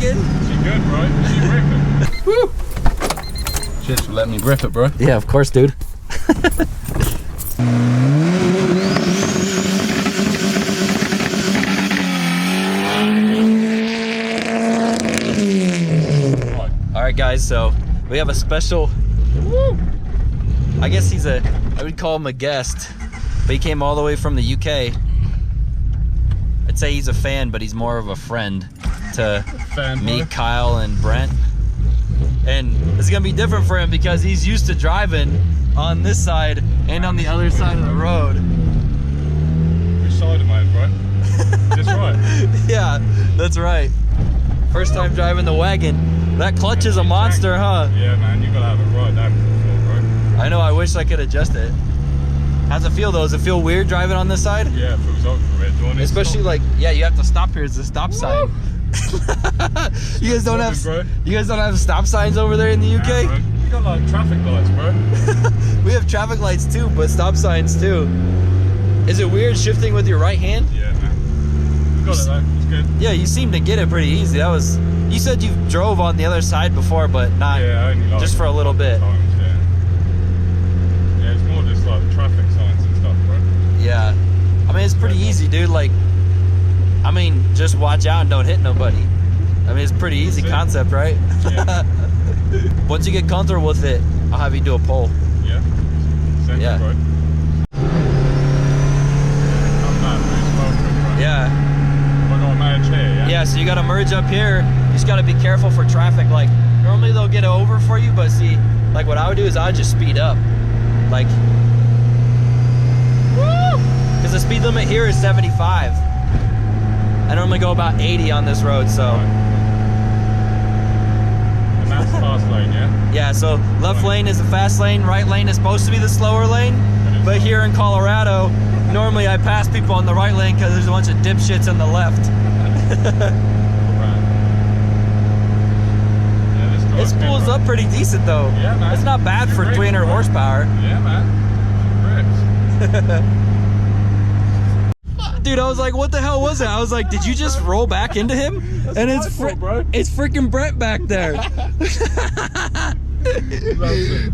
Wagon. She good, bro. She ripping. Woo! Cheers for letting me rip it, bro. Yeah, of course, dude. All right, guys. So we have a special. I guess I would call him a guest, but he came all the way from the UK. I'd say he's a fan, but he's more of a friend to me, Kyle, and Brent. And it's gonna be different for him because he's used to driving on this side and on the other side of the road. Which side am I, bro? This right? Yeah, that's right. First time driving the Wagon. That clutch is a monster, huh? Yeah, man, you gotta have it right down before, bro. I know, I wish I could adjust it. How's it feel though? Does it feel weird driving on this side? Yeah, it feels up for it. Do you want to Especially stop? like, yeah, you have to stop here. It's a stop sign. You guys don't have stop signs over there in the UK? Yeah, you got like traffic lights, bro. We have traffic lights too, but stop signs too. Is it weird shifting with your right hand? Yeah, man. You got it though. It's good. Yeah, you seem to get it pretty easy. You said you drove on the other side before, but not only like just for a little bit. Times, yeah, it's more just like traffic signs and stuff, bro. Yeah, I mean it's pretty easy, dude. Like, I mean, just watch out and don't hit nobody. I mean, it's pretty easy concept, right? Yeah. Once you get comfortable with it, I'll have you do a poll. Yeah. Send Yeah. it, bro. Yeah. I got a merge here, yeah? Yeah, so you gotta merge up here. You just gotta be careful for traffic. Like, normally they'll get it over for you, but see, like what I would do is I would just speed up. Like, woo! Because the speed limit here is 75. I normally go about 80 on this road, so. Right. And that's fast lane, yeah? Yeah, so left lane is the fast lane, right lane is supposed to be the slower lane. But here in Colorado, normally I pass people on the right lane because there's a bunch of dipshits on the left. It spools up pretty decent though. Yeah, man. It's not bad for 300 horsepower. Yeah, man. Dude, I was like, what the hell was that? I was like, did you just roll back into him? And it's freaking Brent back there.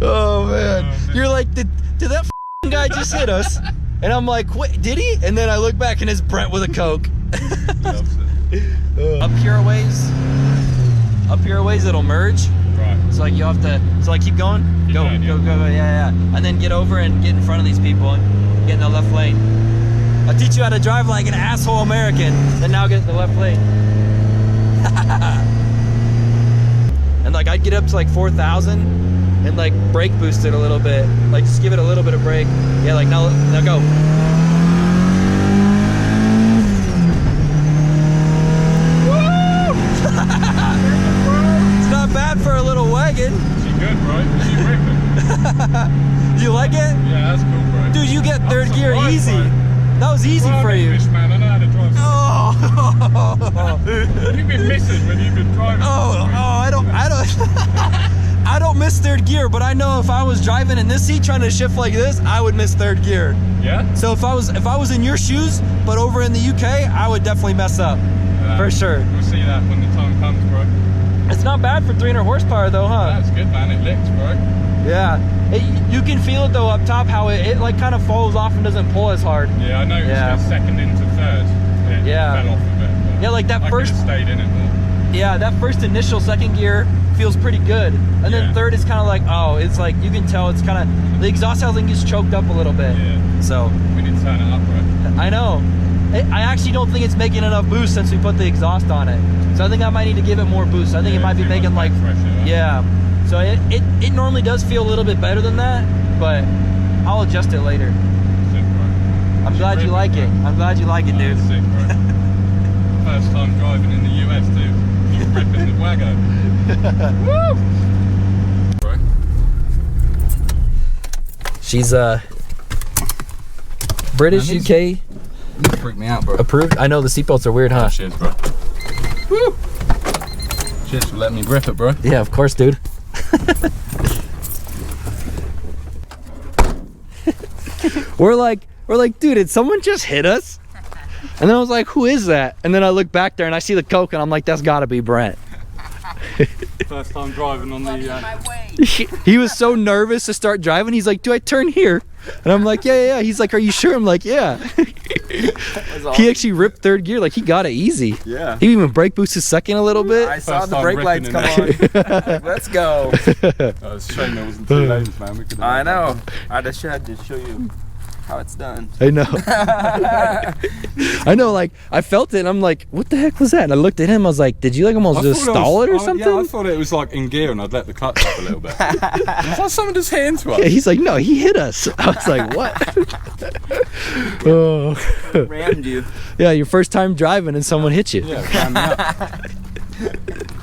Oh man. You're like, did that guy just hit us? And I'm like, wait, did he? And then I look back and it's Brent with a Coke. Up here ways it'll merge. Right. So like you have to, so like keep going. Go, yeah. And then get over and get in front of these people and get in the left lane. I'll teach you how to drive like an asshole American, and now get in the left lane. And like I'd get up to like 4,000 and like brake boost it a little bit. Like just give it a little bit of brake. Yeah, like now go. Woo! It's not bad for a little Wagon. She good, bro. She ripping. Do you like it? Yeah, that's cool, bro. Dude, you get third gear easy. Bro. That was easy for you. Fish, man. I know how to drive. Oh. You've been missing when you've been driving. I don't miss third gear, but I know if I was driving in this seat trying to shift like this, I would miss third gear. Yeah? So if I was in your shoes, but over in the UK, I would definitely mess up. For sure. We'll see that when the time comes, bro. It's not bad for 300 horsepower though, huh? That's good, man. It licks, bro. Yeah. You can feel it though up top how it like kind of falls off and doesn't pull as hard. Yeah, I noticed it second into third. It fell off a bit. Yeah, like that I first. Stayed in it more. Yeah, that first initial second gear feels pretty good, and then third is kind of like, oh, it's like you can tell it's kind of the exhaust housing gets choked up a little bit. Yeah. So we need to turn it up, bro. I know. I actually don't think it's making enough boost since we put the exhaust on it. So I think I might need to give it more boost. I think it might be making like pressure, So it normally does feel a little bit better than that, but I'll adjust it later. Sick, bro. I'm glad you like it. I'm glad you like it, dude. Sick, bro. First time driving in the US, dude. You're ripping the Wagon. Woo! Bro. She's British, Man, UK. You freak me out, bro. Approved. I know the seatbelts are weird, huh? Cheers, bro. Woo! Cheers for letting me rip it, bro. Yeah, of course, dude. We're like, dude, did someone just hit us? And then I was like, who is that? And then I look back there and I see the Coke and I'm like, that's gotta be Brent. First time driving on the. He was so nervous to start driving. He's like, "Do I turn here?" And I'm like, "Yeah." He's like, "Are you sure?" I'm like, "Yeah." Awesome. He actually ripped third gear. Like, he got it easy. Yeah. He even brake boosted second a little bit. I saw First the time brake lights ripping come on. Let's go. It's a shame there wasn't 2 lanes, man. We could have I know. I just had to show you how it's done. I know. I know, like, I felt it and I'm like, what the heck was that? And I looked at him, I was like, did you like almost just stall it or something? Yeah, I thought it was like in gear and I'd let the clutch up a little bit. I was like, someone just hit into us. Yeah, he's like, no, he hit us. I was like, what? Oh. Rammed you. Yeah, your first time driving and someone hit you. Yeah, ran me up.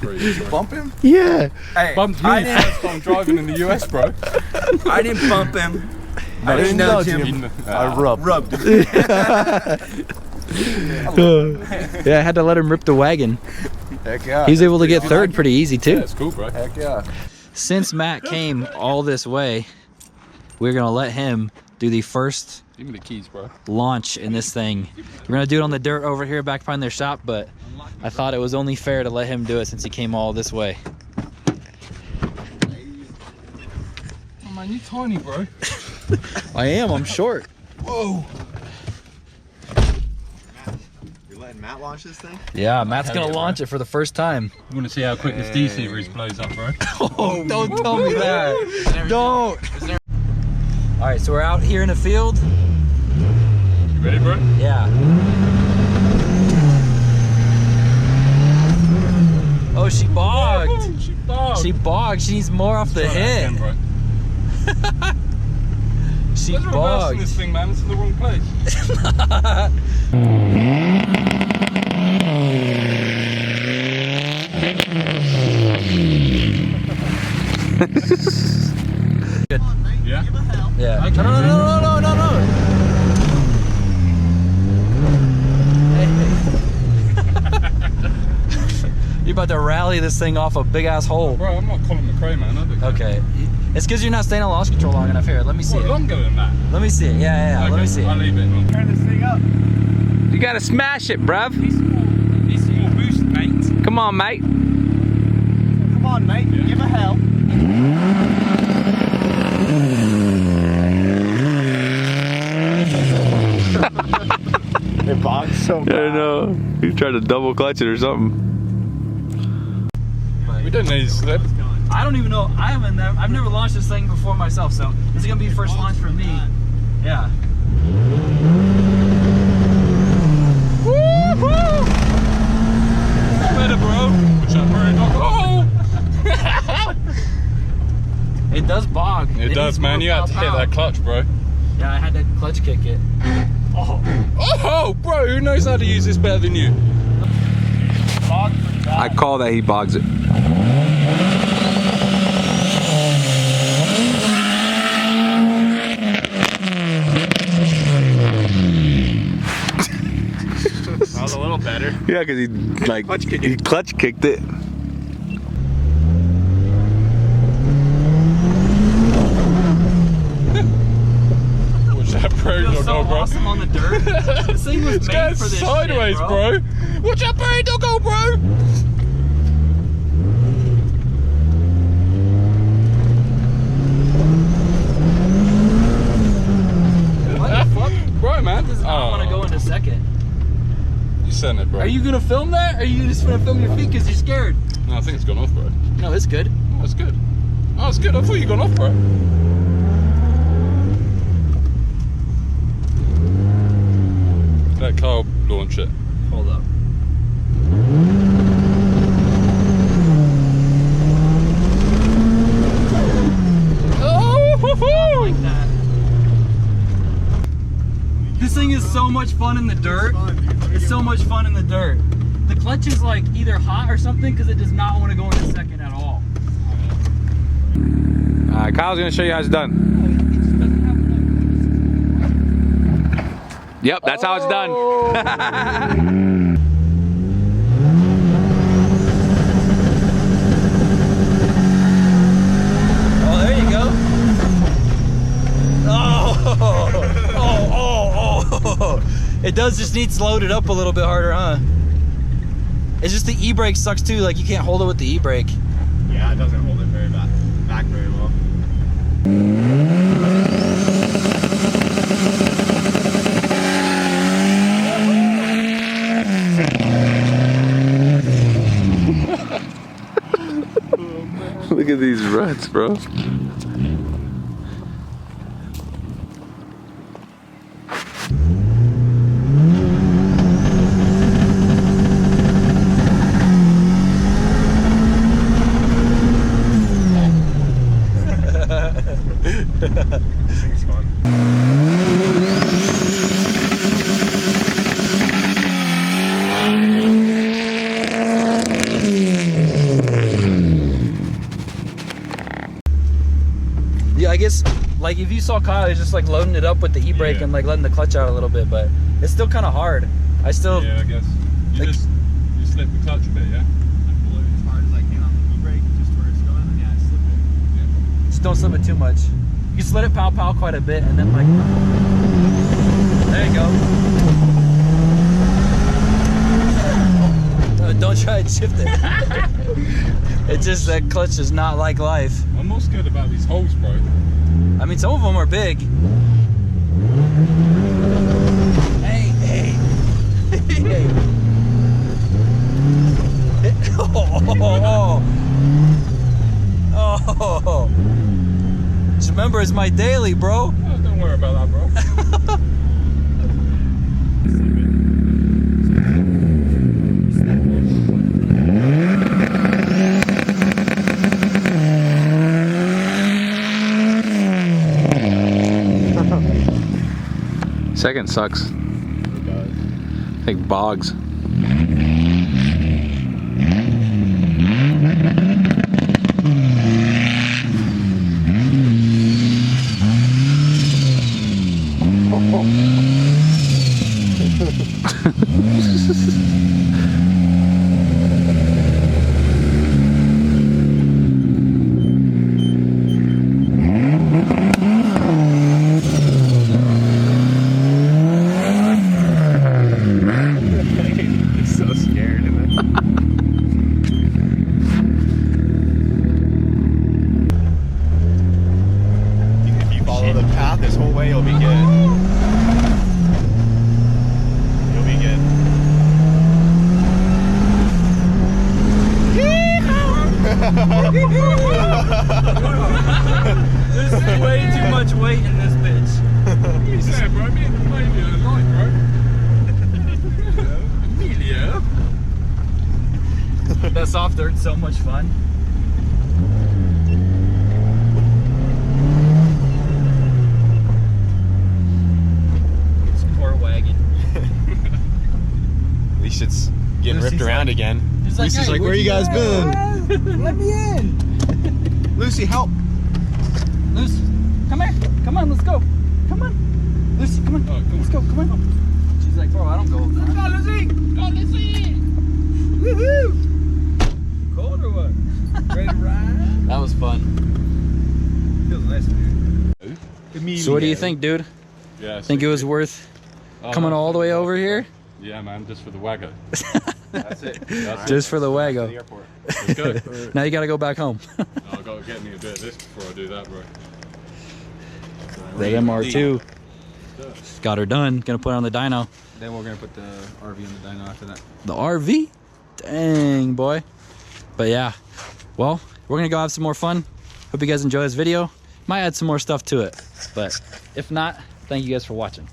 Did you bump him? Yeah. Hey, Bumped I me didn't, first time driving in the US, bro. I didn't bump him. I didn't nudge him. I Rubbed him. Yeah, I had to let him rip the wagon. Heck yeah. He was able to get third pretty easy Yeah, too. it's cool, bro. Heck yeah. Since Matt came all this way, we're gonna let him do the first Give me the keys, bro. launch in this thing. We're gonna do it on the dirt over here back behind their shop, but I thought it was only fair to let him do it since he came all this way. Oh man, you tiny, bro. I am, I'm short. Whoa. You're letting Matt launch this thing? Yeah, Matt's Hell gonna yeah, launch it for the first time. I want to see how quick this D series blows up, bro. Oh, don't tell me that. Don't. All right, so we're out here in the field. You ready, bro? Yeah. Oh, she bogged. Woo, she bogged. She bogged. She needs more off the Try that hit. again, bro. She Where's the reversing bogged. this thing, man? It's in the wrong place. Good. Yeah? Yeah. Okay. No. Hey. You're about to rally this thing off a big ass hole. Bro, I'm not Colin McRae, man. I don't Okay. It's because you're not staying on launch control long enough. Here, let me see What, it. longer than that? Let me see it. Yeah. Okay, Let me see I'll it. leave it. Turn this thing up. You gotta smash it, bruv. Need some more boost, mate. Come on, mate. Come on, mate. Yeah. Give a hell. It bogs so bad. I know. You tried to double clutch it or something. We don't need slip. I don't even know. I've never launched this thing before myself, so this is gonna be the first launch for me. Yeah. Woohoo! Better, bro. Which I'm very It does bog. It does, needs man. more You had to hit power. that clutch, bro. Yeah, I had to clutch kick it. Oh, bro, who knows how to use this better than you? I call that he bogs it. That was a little better. Yeah, because he like he clutch kicked it. Watch that, bro. Feels Don't so go, bro. awesome on the dirt. This thing was It's made going for this sideways, shit, bro. Watch out, bro. Don't go, bro. What the fuck? Bro, man. Does not want to go into second. You sent it, bro. Are you gonna film that? Or are you just gonna film your feet because you're scared? No, I think it's gone off, bro. No, it's good. Oh, it's good. Oh, it's good. I thought you gone off, bro. Let Carl launch it. Hold up. Oh, Like that. This thing is so much fun in the dirt. It's so much fun in the dirt. The clutch is like either hot or something because it does not want to go into second at all. Alright, Kyle's gonna show you how it's done. Yep, that's how it's done. Oh, there you go. Oh. It does just need loaded up a little bit harder, huh? It's just the e-brake sucks too. Like you can't hold it with the e-brake. Yeah, it doesn't hold it very back very well. Look at these ruts, bro. This thing's fun. Yeah, I guess like if you saw Kyle, he's just like loading it up with the e-brake Yeah. and like letting the clutch out a little bit, but it's still kind of hard. I still Yeah, I guess. You Like- you slip the clutch a bit, yeah? I pull it as hard as I can on the e-brake, just where it's going, and yeah, I slip it. just don't slip it too much. You can let it pow quite a bit, and then like there you go. Don't try and shift it. It's just that clutch is not like life. I'm more scared about these holes, bro. I mean, some of them are big. Hey. Hey. Oh. Just remember, it's my daily, bro. Oh, don't worry about that, bro. Second sucks. I think bogs. He's so scared of it. If you follow the path this whole way, you'll be good. You'll be good. There's way too much weight in this bitch. What are you saying, bro? Me and the lady are alike, bro. Emilio. That soft dirt's so much fun. It's poor wagon. At least it's getting Lucy's ripped around like- again. He's like, Lucy's "Hey, like, where where'd you you guys go?" been? Let me in. Lucy, help. Lucy, come here. Come on, let's go. Come on. Lucy, come on. Oh, come Let's go. Come on. She's like, bro, I don't go. Let's go, Lucy. Go, Lucy. Woohoo. Cold or what? Ready to ride? That was fun. Feels nice, dude. So what do you think, dude? Yeah. Think it was worth Oh, coming all the way over here? Yeah, man, just for the Wagon. That's it. That's Just for the The Wago. airport. Let's go. Now you gotta go back home. I've got to get me a bit of this before I do that, bro. The MR2. Got her done. Gonna put her on the dyno. Then we're gonna put the RV on the dyno after that. The RV? Dang, boy. But yeah, well, we're gonna go have some more fun. Hope you guys enjoy this video. Might add some more stuff to it. But if not, thank you guys for watching.